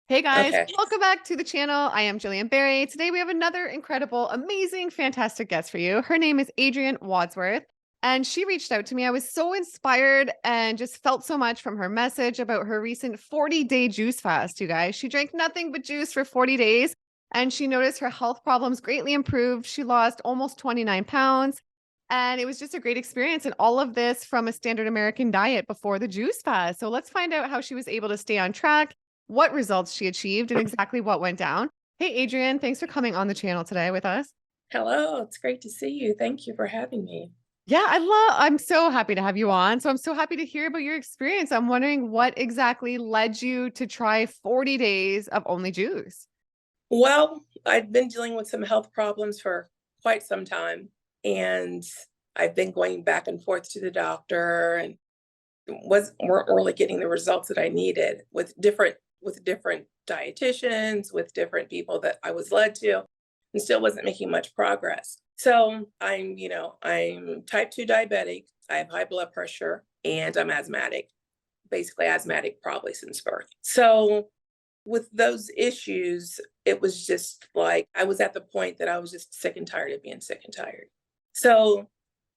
Hey guys, Okay. welcome back to the channel. I am Gillian Berry. Today we have another incredible, amazing, fantastic guest for you. Her name is Adrienne Wadsworth, and she reached out to me. I was so inspired and just felt so much from her message about her recent 40-day juice fast, you guys. She drank nothing but juice for 40 days, and she noticed her health problems greatly improved. She lost almost 29 pounds, and it was just a great experience. And all of this from a standard American diet before the juice fast. So let's find out how she was able to stay on track, what results she achieved, and exactly what went down. Hey, Adrienne, thanks for coming on the channel today with us. Hello, it's great to see you. Thank you for having me. Yeah, I'm so happy to have you on. So I'm so happy to hear about your experience. I'm wondering what exactly led you to try 40 days of only juice. Well, I've been dealing with some health problems for quite some time, and I've been going back and forth to the doctor and weren't really getting the results that I needed with different dietitians, with different people that I was led to, and still wasn't making much progress. So I'm type 2 diabetic, I have high blood pressure, and I'm asthmatic, basically asthmatic probably since birth. So with those issues, it was just like I was at the point that I was just sick and tired of being sick and tired. So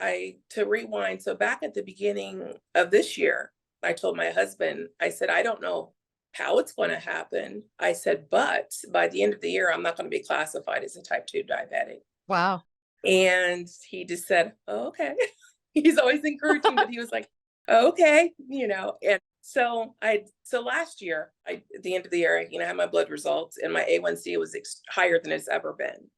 to rewind, so back at the beginning of this year, I told my husband, I said, I don't know how it's going to happen. I said, but by the end of the year, I'm not going to be classified as a type 2 diabetic. Wow. And he just said, oh, okay. He's always encouraging, but he was like, "Oh, okay, And so last year, at the end of the year, I had my blood results, and my A1C was higher than it's ever been.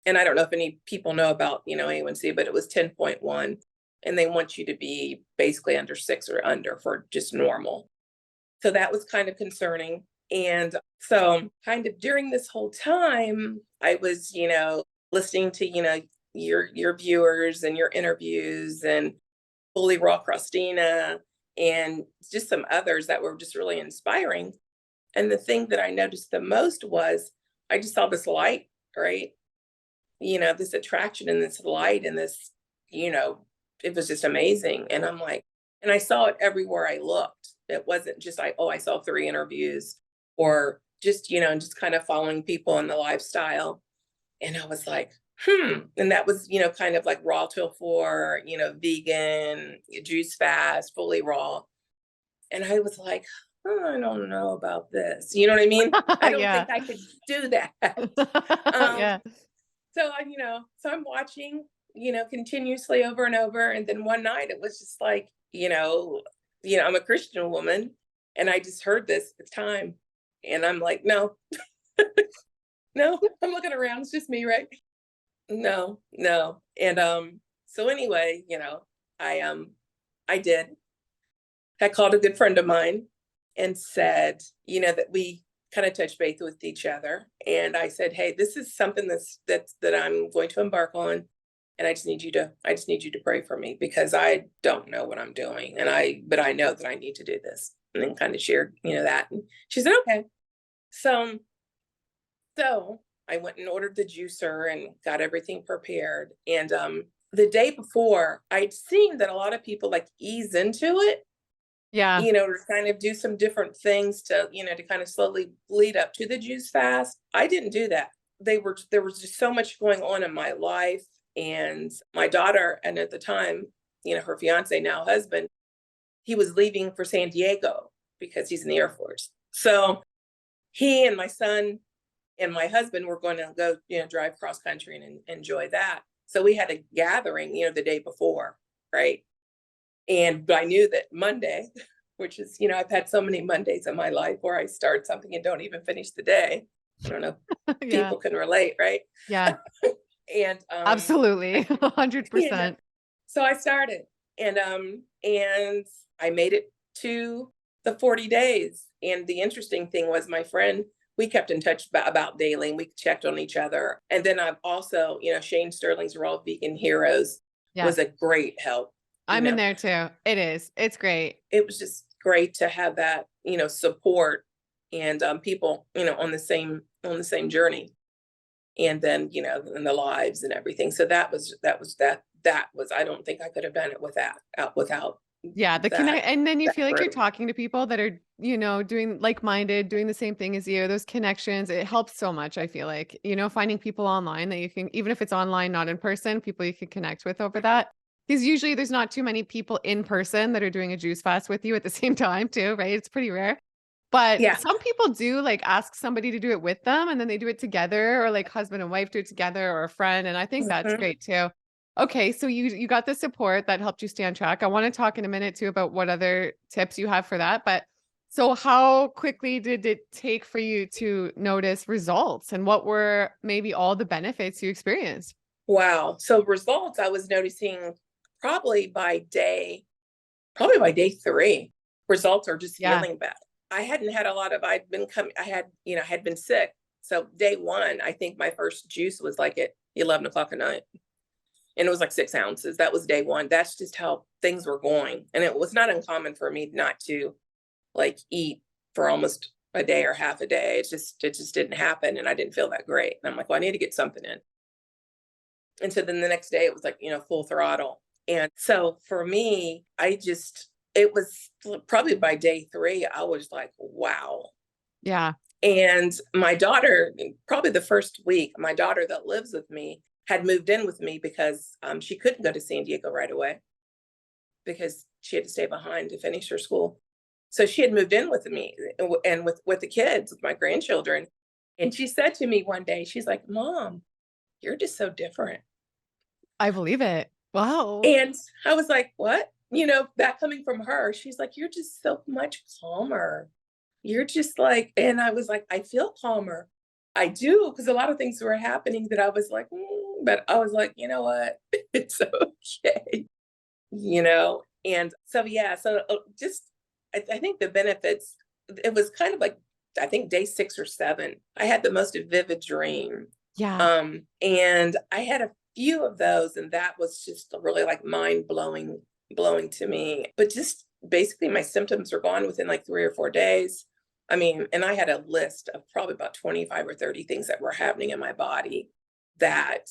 And I don't know if any people know about A1C, but it was 10.1, and they want you to be basically under 6 or under for just normal. So that was kind of concerning. And so kind of during this whole time, I was listening to your viewers and your interviews and Holy Raw Christina and just some others that were just really inspiring. And the thing that I noticed the most was I just saw this light, right? This attraction and this light and this, it was just amazing. And I'm like, and I saw it everywhere I looked. It wasn't just I saw 3 interviews or just kind of following people in the lifestyle. And I was like, And that was, kind of like raw till 4, vegan, juice fast, fully raw. And I was like, I don't know about this. You know what I mean? I don't Yeah. think I could do that. um, Yeah. so I'm watching, continuously over and over. And then one night it was just like, I'm a Christian woman and I just heard this, it's time. And I'm like, no, no, I'm looking around. It's just me, right? No, no. And so anyway, I did. I called a good friend of mine and said, that we kind of touched base with each other. And I said, hey, this is something that I'm going to embark on. And I just need you to pray for me because I don't know what I'm doing. But I know that I need to do this. And then kind of shared, that. And she said, okay. So so I went and ordered the juicer and got everything prepared. And the day before, I'd seen that a lot of people like ease into it, Yeah. to kind of do some different things to kind of slowly lead up to the juice fast. I didn't do that. There was just so much going on in my life. And my daughter, and at the time, her fiance, now husband, he was leaving for San Diego because he's in the Air Force. So he and my son and my husband were going to go, drive cross country and enjoy that. So we had a gathering, the day before, right? But I knew that Monday, which is, I've had so many Mondays in my life where I start something and don't even finish the day. I don't know, Yeah. people can relate, right? Yeah. And Absolutely. you know, 100%. so I started, and I made it to the 40 days. And the interesting thing was my friend, we kept in touch about daily and we checked on each other. And then I've also, Shane Sterling's Raw Vegan Heroes Yeah. was a great help. You I'm in know, there too. It is. It's great. it was just great to have that, support and people, on the same journey. And then, and the lives and everything. So that was I don't think I could have done it without Yeah, the that connect, and then you that feel like you're group. talking to people that are, doing like-minded, doing the same thing as you. Those connections, it helps so much, I feel like. Finding people online that you can, even if it's online, not in person, people you can connect with over that. Because usually there's not too many people in person that are doing a juice fast with you at the same time too, right? It's pretty rare. But Yeah. some people do like ask somebody to do it with them and then they do it together, or like husband and wife do it together, or a friend. And I think that's Mhm. great too. Okay, so you got the support that helped you stay on track. I want to talk in a minute too about what other tips you have for that. But so how quickly did it take for you to notice results, and what were maybe all the benefits you experienced? Wow. So results I was noticing probably by day 3. Results are just Yeah. feeling better. I hadn't had a lot of I'd been coming I had, had been sick. So day 1, I think my first juice was like at 11 o'clock at night. And it was like 6 ounces. That was day 1. That's just how things were going. And it was not uncommon for me not to like eat for almost a day or half a day. It just didn't happen. And I didn't feel that great. And I'm like, well, I need to get something in. And so then the next day it was like, full throttle. And so for me, it was probably by day 3, I was like, wow. Yeah. And my daughter, probably the first week, my daughter that lives with me had moved in with me because she couldn't go to San Diego right away because she had to stay behind to finish her school. So she had moved in with me and with the kids, with my grandchildren. And she said to me one day, she's like, Mom, you're just so different. I believe it. Wow. And I was like, what? That coming from her, she's like, you're just so much calmer. You're just like, and I was like, I feel calmer. I do, because a lot of things were happening that I was like, but I was like, you know what? It's okay. And so, yeah, so I think the benefits, it was kind of like, I think day 6 or 7, I had the most vivid dream. Yeah. And I had a few of those, and that was just really like blowing to me. But just basically my symptoms were gone within like 3 or 4 days. I mean, and I had a list of probably about 25 or 30 things that were happening in my body that,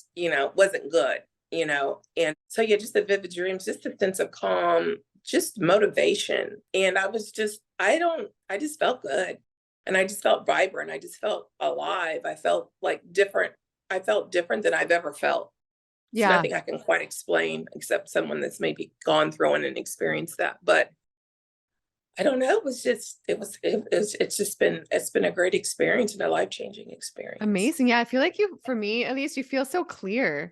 wasn't good, And so, yeah, just the vivid dreams, just a sense of calm, just motivation. And I just felt good. And I just felt vibrant. I just felt alive. I felt like different. I felt different than I've ever felt. It's Yeah. nothing I can quite explain except someone that's maybe gone through it and experienced that. But I don't know. It's been a great experience and a life-changing experience. Amazing. Yeah, I feel like for me at least, you feel so clear.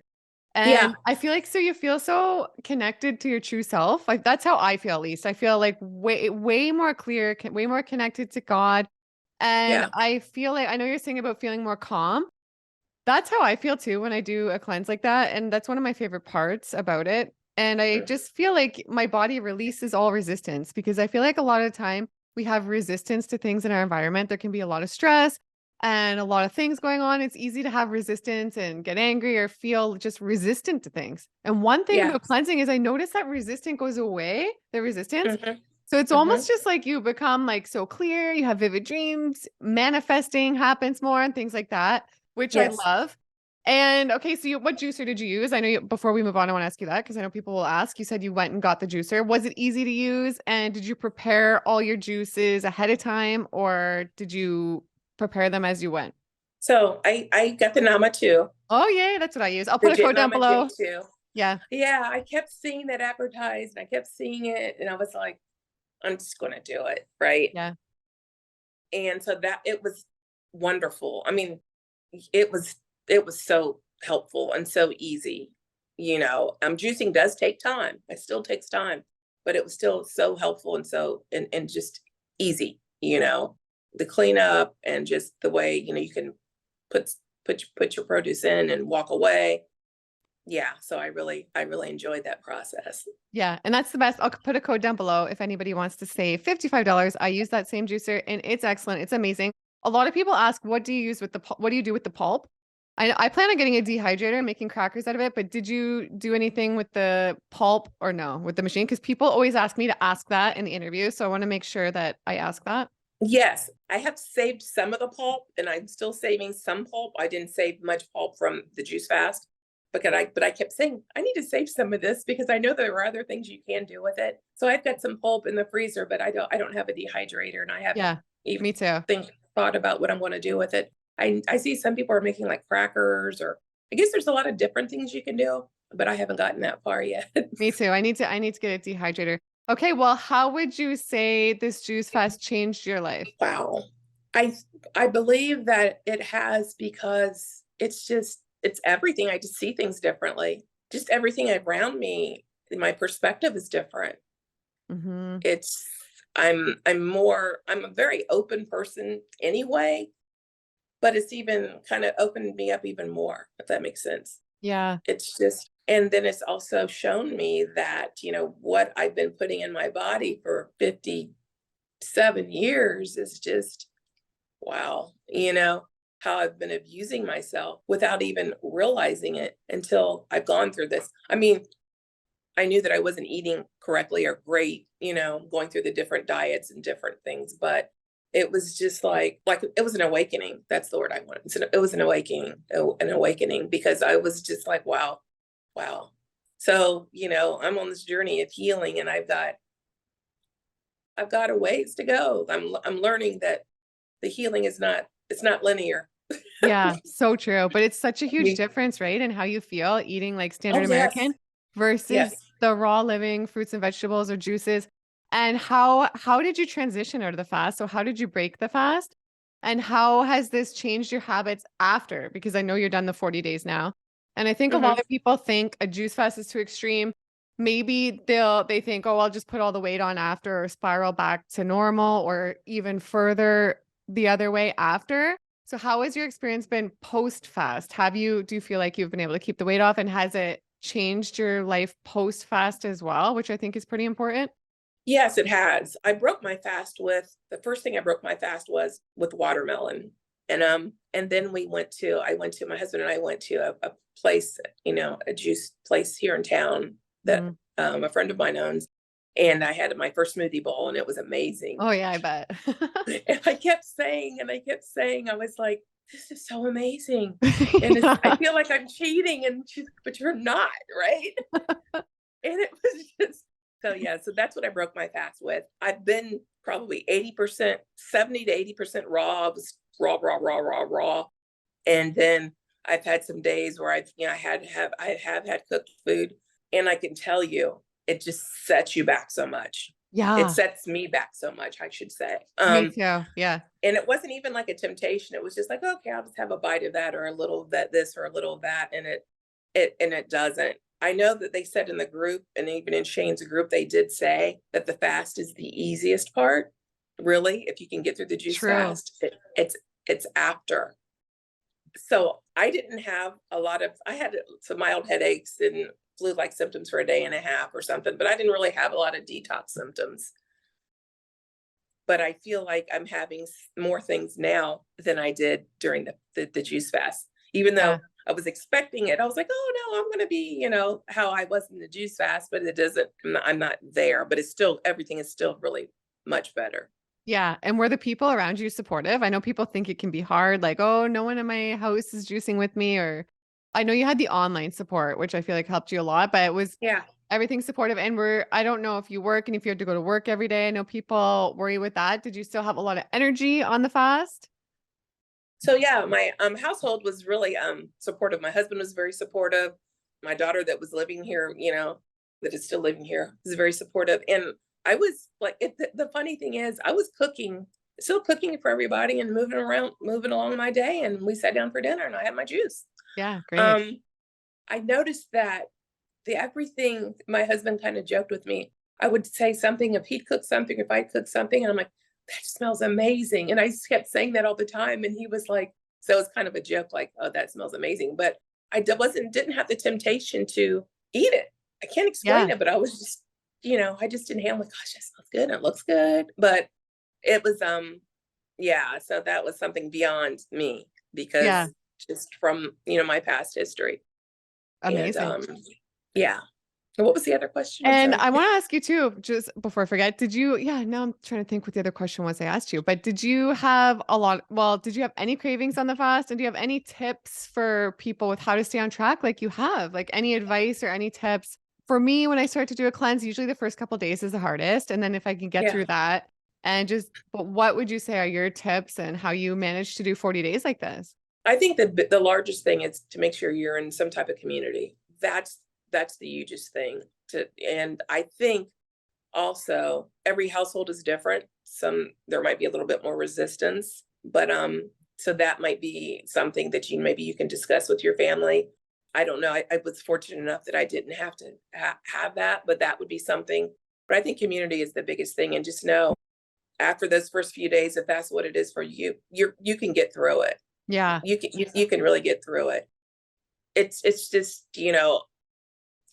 Yeah. And I feel like so you feel so connected to your true self. Like that's how I feel at least. I feel like way more clear, way more connected to God. And Yeah. I feel like I know you're saying about feeling more calm. That's how I feel too when I do a cleanse like that. And that's one of my favorite parts about it. And I Mm. just feel like my body releases all resistance, because I feel like a lot of the time we have resistance to things in our environment. There can be a lot of stress and a lot of things going on. It's easy to have resistance and get angry or feel just resistant to things. And one thing Yeah. about cleansing is I notice that resistance goes away, the resistance. Hmm. So it's Hmm. almost just like you become like so clear, you have vivid dreams, manifesting happens more and things like that, which I Yes. love. And okay, so what juicer did you use? I know before we move on, I want to ask you that because I know people will ask. You said you went and got the juicer. Was it easy to use? And did you prepare all your juices ahead of time, or did you prepare them as you went? So I got the Nama too, Oh, yeah, that's what I use. I'll the put a code down Nama below. J2. Yeah. Yeah, I kept seeing that advertised and I kept seeing it and I was like, I'm just going to do it. Right. Yeah. And so that it was wonderful. I mean, it was it was so helpful and so easy. Juicing does take time. It still takes time, but it was still so helpful and and just easy, the cleanup and just the way, you can put put your produce in and walk away. Yeah, so I really enjoyed that process. Yeah, and that's the best. I'll put a code down below if anybody wants to save $55. I use that same juicer and it's excellent. It's amazing. A lot of people ask, what do you use with what do you do with the pulp? I plan on getting a dehydrator and making crackers out of it, but did you do anything with the pulp or no, with the machine? Because people always ask me to ask that in the interview. So I want to make sure that I ask that. Yes, I have saved some of the pulp and I'm still saving some pulp. I didn't save much pulp from the juice fast. but I kept saying, I need to save some of this because I know there are other things you can do with it. So I've got some pulp in the freezer, but I don't have a dehydrator, and I haven't Yeah, even me too. thought about what I'm going to do with it. I see some people are making like crackers, or I guess there's a lot of different things you can do, but I haven't gotten that far yet. Me too. I need to get a dehydrator. Okay, well, how would you say this juice fast changed your life? Wow. I I believe that it has, because it's everything. I just see things differently. Just everything around me, my perspective is different. Hmm. It's I'm a very open person anyway, but it's even kind of opened me up even more, if that makes sense. Yeah. It's just, and then it's also shown me that, what I've been putting in my body for 57 years is just, wow, how I've been abusing myself without even realizing it until I've gone through this. I mean, I knew that I wasn't eating correctly or great, going through the different diets and different things, but it was just like it was an awakening. That's the word I want. It was an awakening, an awakening, because I was just like, wow, wow. So, I'm on this journey of healing, and I've got a ways to go. I'm learning that the healing it's not linear. Yeah, so true. But it's such a huge Me- difference, right? In how you feel eating like Oh standard yes, American versus yes. the raw living fruits and vegetables or juices. And how did you transition out of the fast? So how did you break the fast? And how has this changed your habits after? Because I know you're done the 40 days now. And I think a Hmm. lot of people think a juice fast is too extreme. Maybe they think, oh, I'll just put all the weight on after or spiral back to normal or even further the other way after. So how has your experience been post fast? Do you feel like you've been able to keep the weight off, and has it changed your life post fast as well, which I think is pretty important? Yes, it has. The first thing I broke my fast was with watermelon. And then my husband and I went to a place, a juice place here in town that Mhm. a friend of mine owns. And I had my first smoothie bowl, and it was amazing. Oh yeah, I bet. And I kept saying, I was like, this is so amazing. And I Yeah. feel like I'm cheating. And she's like, but you're not, right? And it was just, so yeah, so that's what I broke my fast with. I've been probably 80%, 70 to 80% raw. I was raw, raw, raw, raw, raw. And then I've had some days where I have had cooked food, and I can tell you, it just sets you back so much. It Yeah, sets me back so much, I should say. me too. Yeah. And it wasn't even like a temptation. It was just like, okay, I'll just have a bite of that, or a little of that, this or a little of that. And it doesn't. I know that they said in the group, and even in Shane's group, they did say that the fast is the easiest part. Really, if you can get through the juice True. fast, it's after. So I didn't have I had some mild headaches and flu-like symptoms for a day and a half or something, but I didn't really have a lot of detox symptoms. But I feel like I'm having more things now than I did during the juice fast. Even though Yeah. I was expecting it, I was like, oh no, I'm going to be, how I was in the juice fast, but it doesn't, I'm not there, but everything is still really much better. Yeah. And were the people around you supportive? I know people think it can be hard, like, oh, no one in my house is juicing with me. Or I know you had the online support, which I feel like helped you a lot, but it was Yeah. everything supportive. And I don't know if you work and if you had to go to work every day. I know people worry with that. Did you still have a lot of energy on the fast? So yeah, my household was really supportive. My husband was very supportive. My daughter that was living here, that is still living here, was very supportive. And I was like, the funny thing is, I was still cooking for everybody, and moving along my day. And we sat down for dinner, and I had my juice. Yeah, great. Um, I noticed that everything, my husband kind of joked with me. I would say something if he'd cook something, if I'd cook something, and I'm like, that smells amazing. And I just kept saying that all the time. And he was like, so it was kind of a joke, like, oh, that smells amazing. But didn't have the temptation to eat it. I can't explain Yeah. it, but I was just, I just didn't have, I'm like, gosh, that smells good. It looks good. But it was, yeah, so that was something beyond me, Yeah. because just from, my past history. And Amazing. yeah. What was the other question? I'm And sorry. I want to ask you too, just before I forget, yeah, now I'm trying to think what the other question was I asked you, but did you have did you have any cravings on the fast? And do you have any tips for people with how to stay on track? Like you have, like any advice or any tips? For me, when I start to do a cleanse, usually the first couple days is the hardest. And then if I can get Yeah. through that but what would you say are your tips and how you manage to do 40 days like this? I think the largest thing is to make sure you're in some type of community. That's the hugest thing and I think also every household is different. There might be a little bit more resistance, but so that might be something that maybe you can discuss with your family. I don't know. I was fortunate enough that I didn't have to have that, but that would be something. But I think community is the biggest thing, and just know after those first few days, if that's what it is for you, you can get through it. Yeah. You can really get through it. It's just,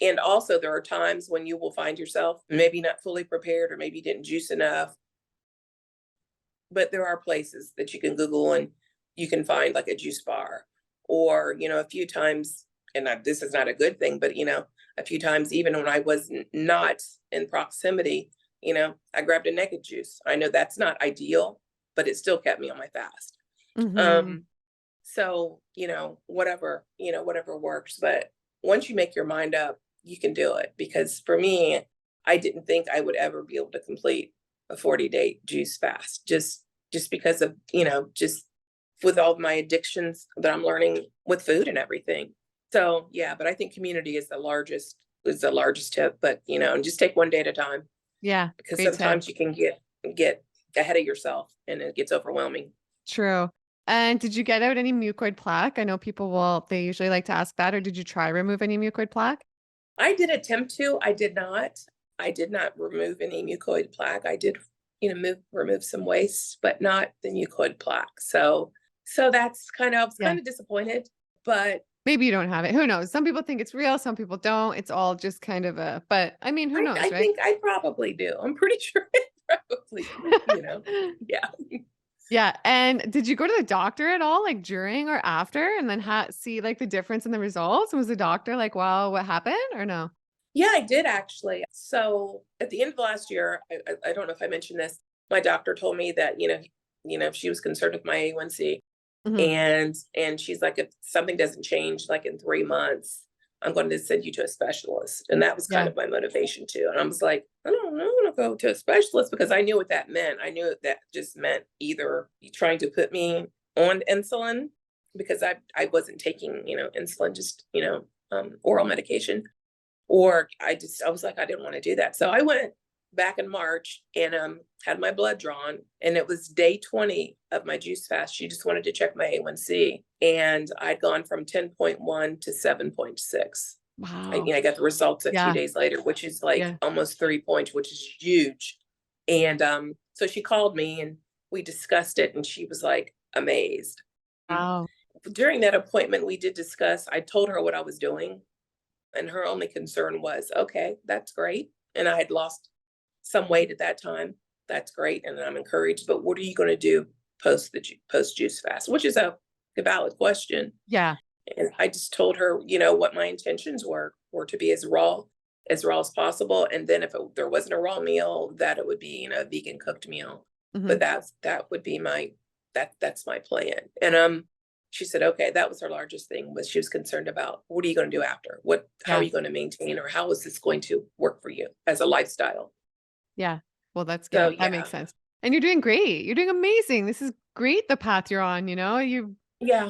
and also there are times when you will find yourself maybe not fully prepared, or maybe you didn't juice enough. But there are places that you can Google and you can find like a juice bar, or, a few times, and this is not a good thing, but, a few times, even when I was not in proximity, I grabbed a naked juice. I know that's not ideal, but it still kept me on my fast. Mm-hmm. So, whatever works. But once you make your mind up, you can do it. Because for me, I didn't think I would ever be able to complete a 40-day juice fast, just because of, just with all of my addictions that I'm learning with food and everything. So yeah, but I think community is the largest tip, but and just take one day at a time, Yeah. because Great tip. sometimes you can get ahead of yourself and it gets overwhelming. True. And did you get out any mucoid plaque? I know they usually like to ask that, or did you try remove any mucoid plaque? I did attempt to. I did not. I did not remove any mucoid plaque. I did, remove some waste, but not the mucoid plaque. So that's I was Yeah. kind of disappointed, but Maybe you don't have it. Who knows? Some people think it's real, some people don't. It's all just kind of but I mean, who knows, I right? think I probably do. I'm pretty sure I probably do, yeah. Yeah. And did you go to the doctor at all, like during or after, and then see like the difference in the results? Was the doctor like, wow, what happened or no? Yeah, I did actually. So at the end of last year, I don't know if I mentioned this, my doctor told me that, she was concerned with my A1C. Hmm. And she's like, if something doesn't change like in 3 months, I'm going to send you to a specialist. And that was kind Yeah. of my motivation too. And I was like, I don't know, I want to go to a specialist, because I knew what that meant. I knew that just meant either trying to put me on insulin, because I wasn't taking, insulin, just, oral medication, or I was like, I didn't want to do that. So I went back in March and had my blood drawn, and it was day 20 of my juice fast. She just wanted to check my A1C, and I'd gone from 10.1 to 7.6. Wow. I got the results a few Yeah. days later, which is like Yeah. almost 3 points, which is huge. And so she called me and we discussed it, and she was like amazed. Wow. During that appointment, we did discuss, I told her what I was doing, and her only concern was, okay, that's great. And I had lost some weight at that time. That's great. And I'm encouraged, but what are you going to do post juice fast, which is a valid question. Yeah. And I just told her, what my intentions were to be as raw as possible. And then if there wasn't a raw meal, that it would be, a vegan cooked meal. Hmm. But that would be that's my plan. And she said, okay, that was her largest thing, was she was concerned about, what are you going to do after? How are Yeah. you going to maintain, or how is this going to work for you as a lifestyle? Yeah. Well, that's So good. That yeah, makes sense. And you're doing great. You're doing amazing. This is great, the path you're on, yeah.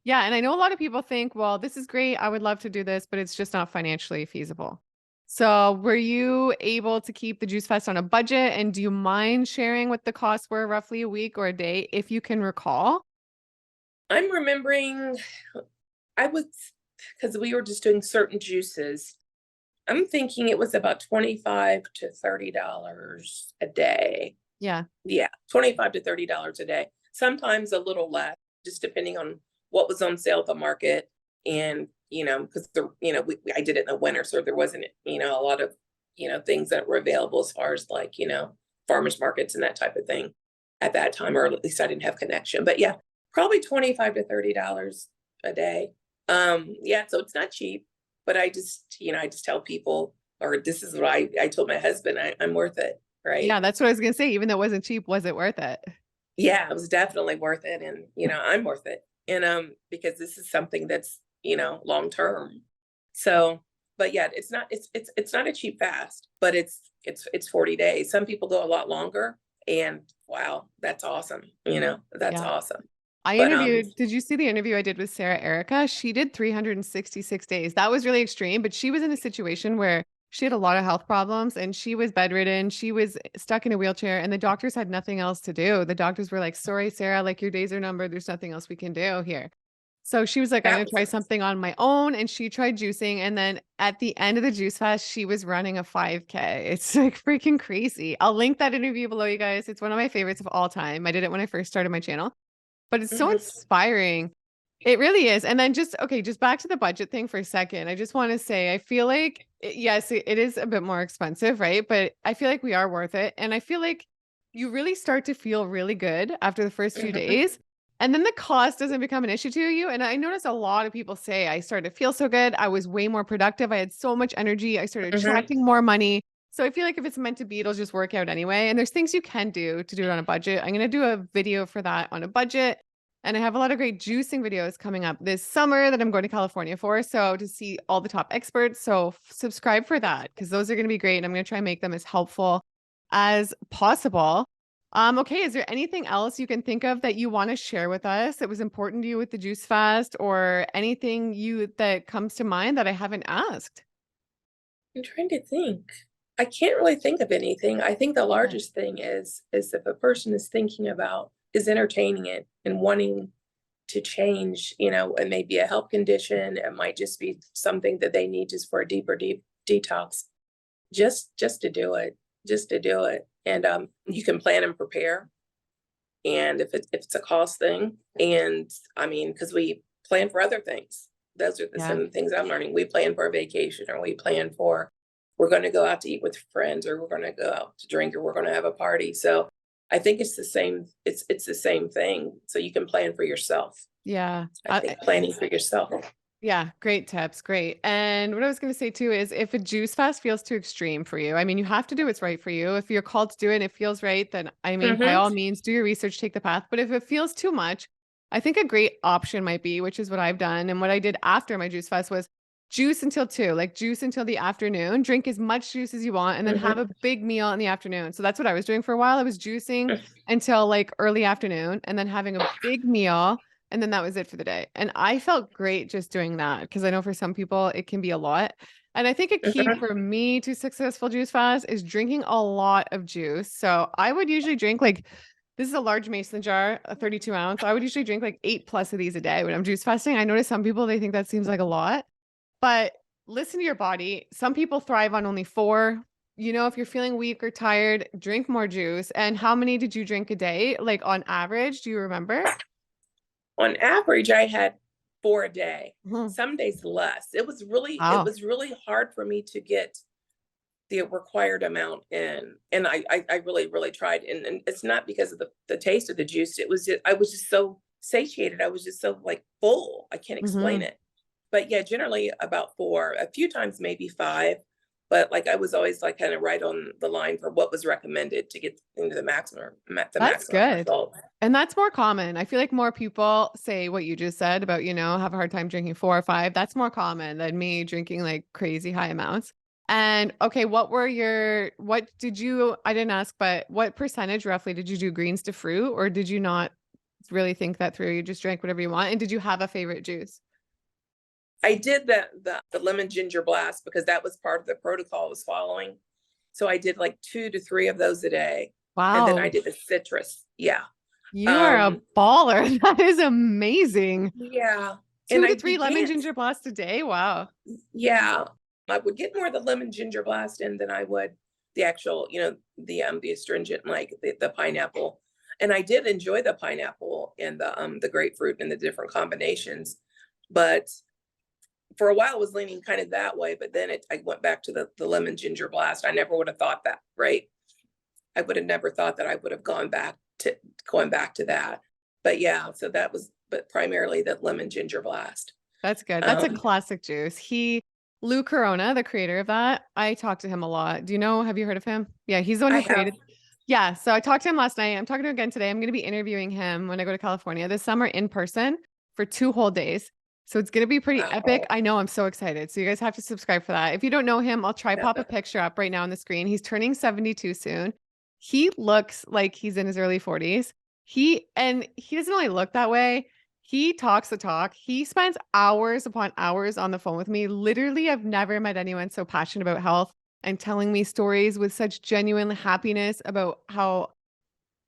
yeah. And I know a lot of people think, well, this is great. I would love to do this, but it's just not financially feasible. So were you able to keep the Juice Fest on a budget? And do you mind sharing what the costs were roughly a week or a day, if you can recall? I'm remembering, I was, because we were just doing certain juices. I'm thinking it was about $25 to $30 a day. Yeah. Yeah, $25 to $30 a day. Sometimes a little less, just depending on what was on sale at the market. And, because I did it in the winter, so there wasn't, a lot of, things that were available as far as like, farmers markets and that type of thing at that time, or at least I didn't have connection. But yeah, probably $25 to $30 a day. Yeah, so it's not cheap, but I just tell people, or this is what I told my husband, I'm worth it. Right. Yeah, that's what I was gonna say. Even though it wasn't cheap, was it worth it? Yeah, it was definitely worth it. And, I'm worth it. And, because this is something that's, long term. So, but yeah, it's not a cheap fast, but it's 40 days. Some people go a lot longer, and wow, that's awesome. That's Yeah. awesome. I But, interviewed, did you see the interview I did with Sarah Erica? She did 366 days. That was really extreme, but she was in a situation where she had a lot of health problems and she was bedridden. She was stuck in a wheelchair and the doctors had nothing else to do. The doctors were like, sorry, Sarah, like your days are numbered. There's nothing else we can do here. So she was like, I'm that going to try was something on my own. And she tried juicing. And then at the end of the juice fast, she was running a 5K. It's like freaking crazy. I'll link that interview below, you guys. It's one of my favorites of all time. I did it when I first started my channel, but it's so Mhm. inspiring. It really is. And then just back to the budget thing for a second. I just want to say, I feel like, yes, it is a bit more expensive, right? But I feel like we are worth it. And I feel like you really start to feel really good after the first few Mhm. days. And then the cost doesn't become an issue to you. And I noticed a lot of people say, I started to feel so good. I was way more productive. I had so much energy. I started Mhm. attracting more money. So I feel like if it's meant to be, it'll just work out anyway. And there's things you can do to do it on a budget. I'm going to do a video for that on a budget. And I have a lot of great juicing videos coming up this summer that I'm going to California for. So to see all the top experts. So subscribe for that because those are going to be great. And I'm going to try and make them as helpful as possible. Okay. Is there anything else you can think of that you want to share with us that was important to you with the juice fast or anything that comes to mind that I haven't asked? I'm trying to think. I can't really think of anything. I think the Okay. largest thing is if a person is thinking about is entertaining it and wanting to change, it may be a health condition, it might just be something that they need just for a deep detox. Just to do it, just to do it. And you can plan and prepare. And if it's a cost thing, and I mean, because we plan for other things. Those are some Yeah. of the things I'm learning. We plan for a vacation, or we plan for we're going to go out to eat with friends, or we're going to go out to drink, or we're going to have a party. So I think it's the same. It's the same thing. So you can plan for yourself. Yeah. I think planning for yourself. Yeah, great tips. Great. And what I was going to say too is if a juice fast feels too extreme for you, I mean, you have to do what's right for you. If you're called to do it and it feels right, then I mean, by Hmm. all means, do your research, take the path. But if it feels too much, I think a great option might be, which is what I've done. And what I did after my juice fast was juice until 2, like juice until the afternoon, drink as much juice as you want, and then have a Hmm. big meal in the afternoon. So that's what I was doing for a while. I was juicing until like early afternoon and then having a big meal and then that was it for the day. And I felt great just doing that because I know for some people it can be a lot. And I think a key Hmm. for me to successful juice fast is drinking a lot of juice. So I would usually drink like this is a large mason jar, a 32 ounce. I would usually drink like 8+ of these a day when I'm juice fasting. I notice some people they think that seems like a lot, but listen to your body. Some people thrive on only 4. If you're feeling weak or tired, drink more juice. And how many did you drink a day? Like on average, do you remember? On average, I had 4 a day. Mhm. Some days less. It Wow. was really hard for me to get the required amount in, and I really really tried, and it's not because of the taste of the juice. It was just I was just so satiated. I was just so like full. I can't explain Mhm. it. But yeah, generally about 4. A few times maybe 5, but like I was always like kind of right on the line for what was recommended to get into the That's maximum good. result. And that's more common. I feel like more people say what you just said about, have a hard time drinking 4 or 5. That's more common than me drinking like crazy high amounts. And okay, what did you, I didn't ask, but what percentage roughly did you do greens to fruit or did you not really think that through? You just drank whatever you want. And did you have a favorite juice? I did the lemon ginger blast because that was part of the protocol I was following. So I did like 2 to 3 of those a day, and then I Wow. did the citrus. Yeah. You are a Um, baller. That is amazing. yeah, and 2 I to 3 lemon began ginger blasts a day. Wow. yeah, I would get more of the lemon ginger blast in than I would the actual, the astringent, like the pineapple. And I did enjoy the pineapple and the grapefruit and the different combinations, but for a while I was leaning kind of that way, but then I went back to the lemon ginger blast. I never would have thought that, right? I would have never thought that I would have going back to that. But yeah, so but primarily the lemon ginger blast. That's good. That's a Um, classic juice. Lou Corona, the creator of that. I talk to him a lot. Do you know, have you heard of him? Yeah, he's the one I who have. created. Yeah, so I talked to him last night. I'm talking to him again today. I'm going to be interviewing him when I go to California this summer in person for 2 whole days. So it's going to be pretty epic. Wow. I know, I'm so excited. So you guys have to subscribe for that. If you don't know him, I'll try pop a picture up right now on the screen. He's turning 72 soon. He looks like he's in his early 40s. He doesn't really look that way. He talks the talk. He spends hours upon hours on the phone with me. Literally, I've never met anyone so passionate about health and telling me stories with such genuine happiness about how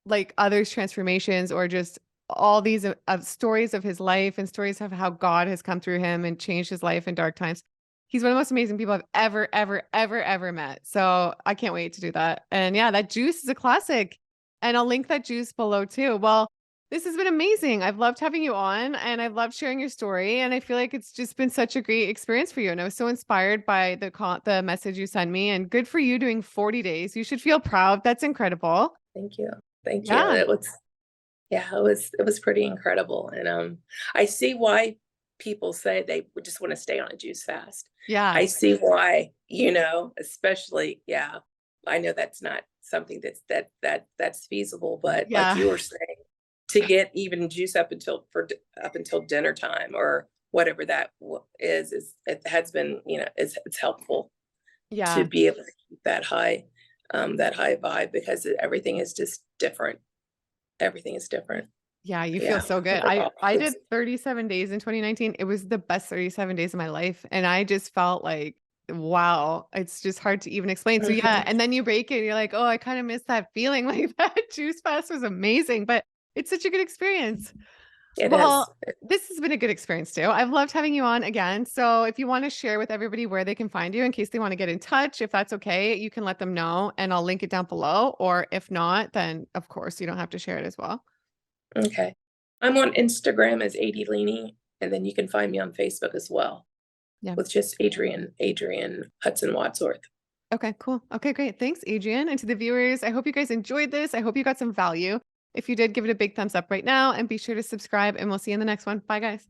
like others' transformations or just all these stories of his life and stories of how God has come through him and changed his life in dark times. He's one of the most amazing people I've ever met. So I can't wait to do that. And yeah, that juice is a classic. And I'll link that juice below too. Well, this has been amazing. I've loved having you on and I've loved sharing your story. And I feel like it's just been such a great experience for you. And I was so inspired by the message you sent me. And good for you doing 40 days. You should feel proud. That's incredible. Thank you. Thank you. Yeah. It was pretty incredible. And I see why people say they would just want to stay on a juice fast. Yeah. I see why, especially, I know that's not something that's feasible, but Yeah. like you were saying, to get even juice up until dinner time or whatever that is it has been, it's helpful Yeah. to be able to keep that high vibe because everything is just different. Everything is different. Yeah, you feel so good. I did 37 days in 2019. It was the best 37 days of my life. And I just felt like, wow, it's just hard to even explain. So yeah, and then you break it, you're like, oh, I kind of miss that feeling. Like that juice fast was amazing, but it's such a good experience. It Well, is. this has been a good experience too. I've loved having you on again. So if you want to share with everybody where they can find you in case they want to get in touch, if that's okay, you can let them know and I'll link it down below. Or if not, then of course you don't have to share it as well. Okay. I'm on Instagram as @Leany, and then you can find me on Facebook as well. Yeah. With just Adrienne Hudson Wadsworth. Okay, cool. Okay, great. Thanks, Adrienne. And to the viewers, I hope you guys enjoyed this. I hope you got some value. If you did, give it a big thumbs up right now and be sure to subscribe and we'll see you in the next one. Bye, guys.